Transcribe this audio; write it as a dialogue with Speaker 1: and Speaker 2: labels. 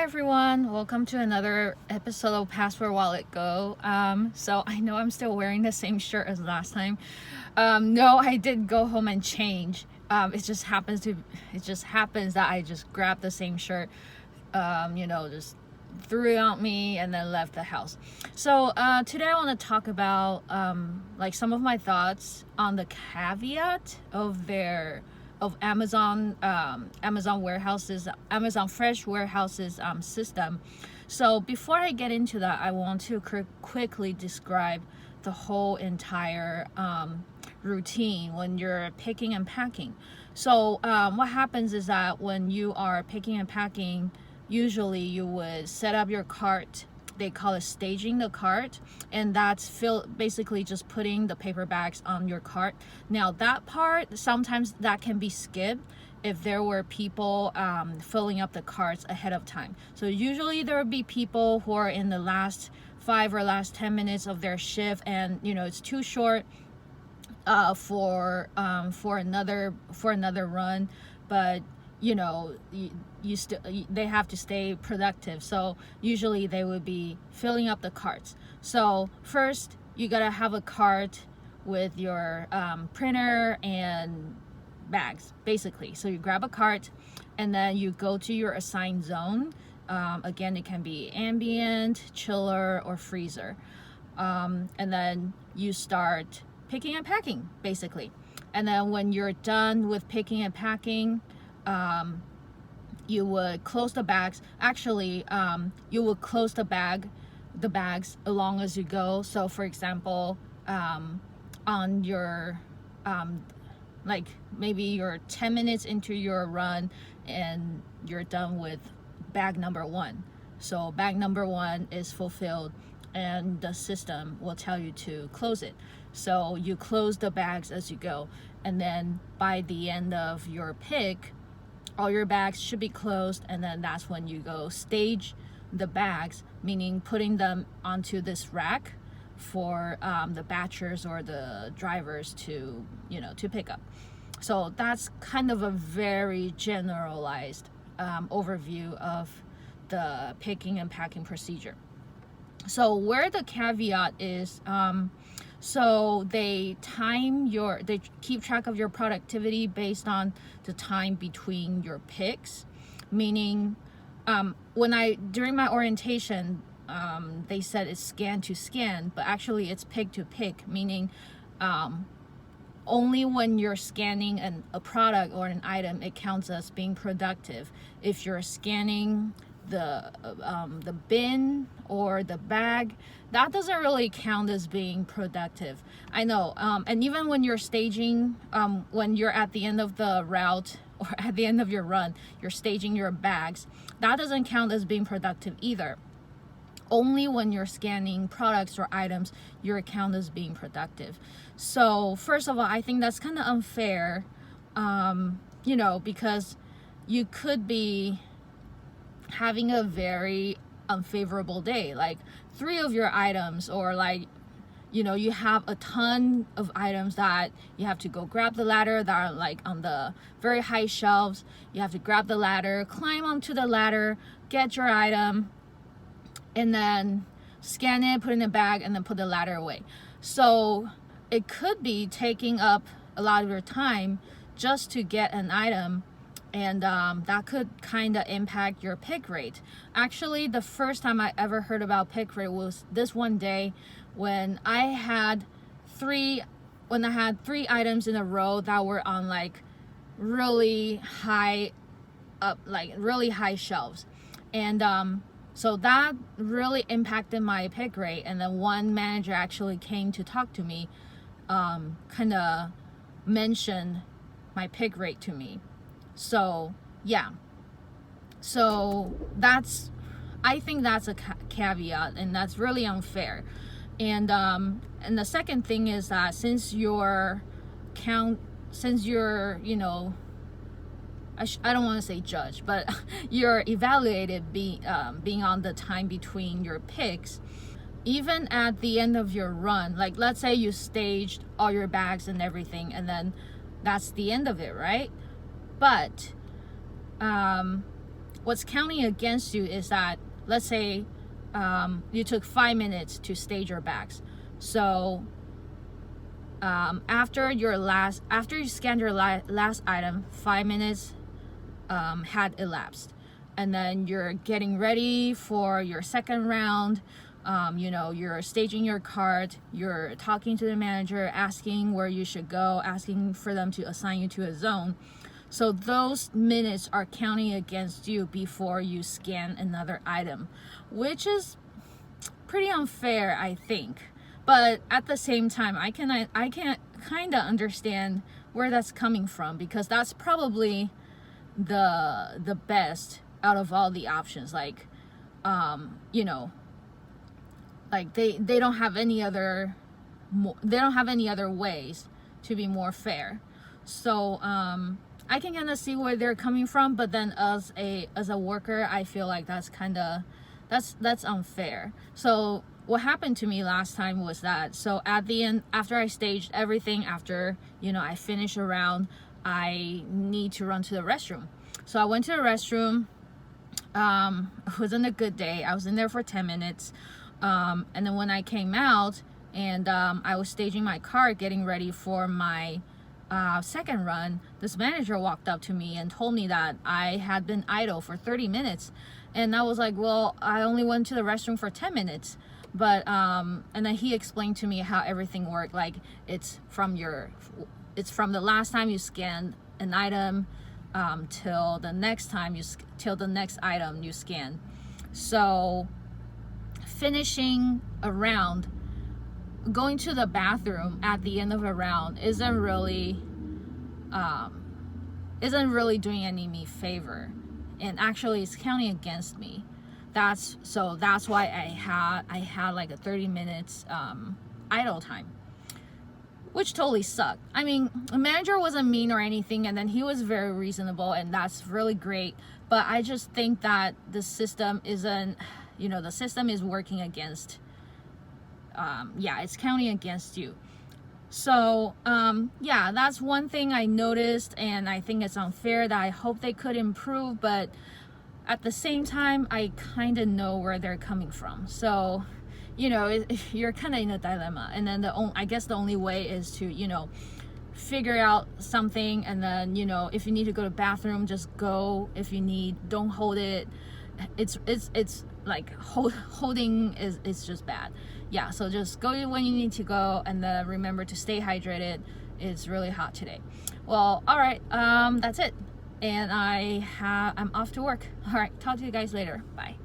Speaker 1: everyone, welcome to another episode of Passport Wallet Go. So I know I'm still wearing the same shirt as last time. No, I did go home and change. It just happens that I just grabbed the same shirt, just threw it on me and then left the house. So today I want to talk about like some of my thoughts on the caveat of Amazon warehouses, Amazon Fresh warehouses system. So before I get into that, I want to quickly describe the whole entire routine when you're picking and packing. So what happens is that when you are picking and packing, usually you would set up your cart. They call it staging the cart, and that's basically just putting the paper bags on your cart. Now that part, sometimes that can be skipped if there were people filling up the carts ahead of time. So usually there would be people who are in the last 5 or last 10 minutes of their shift, and it's too short for another run, but they have to stay productive. So usually they would be filling up the carts. So first you gotta have a cart with your printer and bags, basically. So you grab a cart and then you go to your assigned zone. Again, it can be ambient, chiller, or freezer. And then you start picking and packing, basically. And then when you're done with picking and packing, you would close the bags. Actually, you would close the bags along as you go. So for example, on your like maybe you're 10 minutes into your run and you're done with bag number 1. So bag number 1 is fulfilled and the system will tell you to close it. So you close the bags as you go, and then by the end of your pick, all your bags should be closed, and then that's when you go stage the bags, meaning putting them onto this rack for the batchers or the drivers to pick up. So that's kind of a very generalized overview of the picking and packing procedure. So where the caveat is, so they keep track of your productivity based on the time between your picks, meaning during my orientation, they said it's scan to scan, but actually it's pick to pick, meaning only when you're scanning a product or an item, it counts as being productive. If you're scanning the bin or the bag, that doesn't really count as being productive. I know, and even when you're staging, when you're at the end of the route or at the end of your run, you're staging your bags, that doesn't count as being productive either. Only when you're scanning products or items, your account is being productive. So first of all, I think that's kind of unfair, because you could be having a very unfavorable day, like 3 of your items, or you have a ton of items that you have to go grab the ladder that are like on the very high shelves. You have to grab the ladder, climb onto the ladder, get your item, and then scan it, put it in a bag, and then put the ladder away. So it could be taking up a lot of your time just to get an item, and that could kind of impact your pick rate. Actually, the first time I ever heard about pick rate was this one day when I had 3 items in a row that were on like really high shelves, and so that really impacted my pick rate. And then one manager actually came to talk to me, kind of mentioned my pick rate to me. So yeah, so I think that's a caveat, and that's really unfair. And the second thing is that since you're I don't want to say judge, but you're evaluated being on the time between your picks, even at the end of your run. Like let's say you staged all your bags and everything, and then that's the end of it, right? But what's counting against you is that, let's say you took 5 minutes to stage your bags. So after you scanned your last item, 5 minutes had elapsed, and then you're getting ready for your second round. You know, you're staging your cart, you're talking to the manager, asking where you should go, asking for them to assign you to a zone. So those minutes are counting against you before you scan another item, which is pretty unfair, I think. But at the same time, I can kind of understand where that's coming from, because that's probably the best out of all the options. Like, you know, like they don't have any other ways to be more fair. So I can kind of see where they're coming from, but then as a worker, I feel like that's unfair. So what happened to me last time was that, so at the end, after I staged everything, after, you know, I finished a round, I need to run to the restroom. So I went to the restroom. It wasn't a good day. I was in there for 10 minutes. And then when I came out and I was staging my car, getting ready for my second run, this manager walked up to me and told me that I had been idle for 30 minutes. And I was like, well, I only went to the restroom for 10 minutes. But and then he explained to me how everything worked. Like, it's from the last time you scanned an item till the next item you scan. So finishing a round, going to the bathroom at the end of a round isn't really doing me favor, and actually it's counting against me. That's why I had like a 30 minutes idle time, which totally sucked. I mean, the manager wasn't mean or anything, and then he was very reasonable, and that's really great. But I just think that the system isn't, you know, the system is working against, it's counting against you. So yeah, that's one thing I noticed, and I think it's unfair that I hope they could improve, but at the same time, I kind of know where they're coming from. So, you know, you're kind of in a dilemma, and then I guess the only way is to, you know, figure out something, and then, you know, if you need to go to the bathroom, just go. If you need, don't hold it. It's like holding is just bad. Yeah, so just go when you need to go, and then remember to stay hydrated. It's really hot today. Well, all right, that's it, and I'm off to work. All right, talk to you guys later. Bye.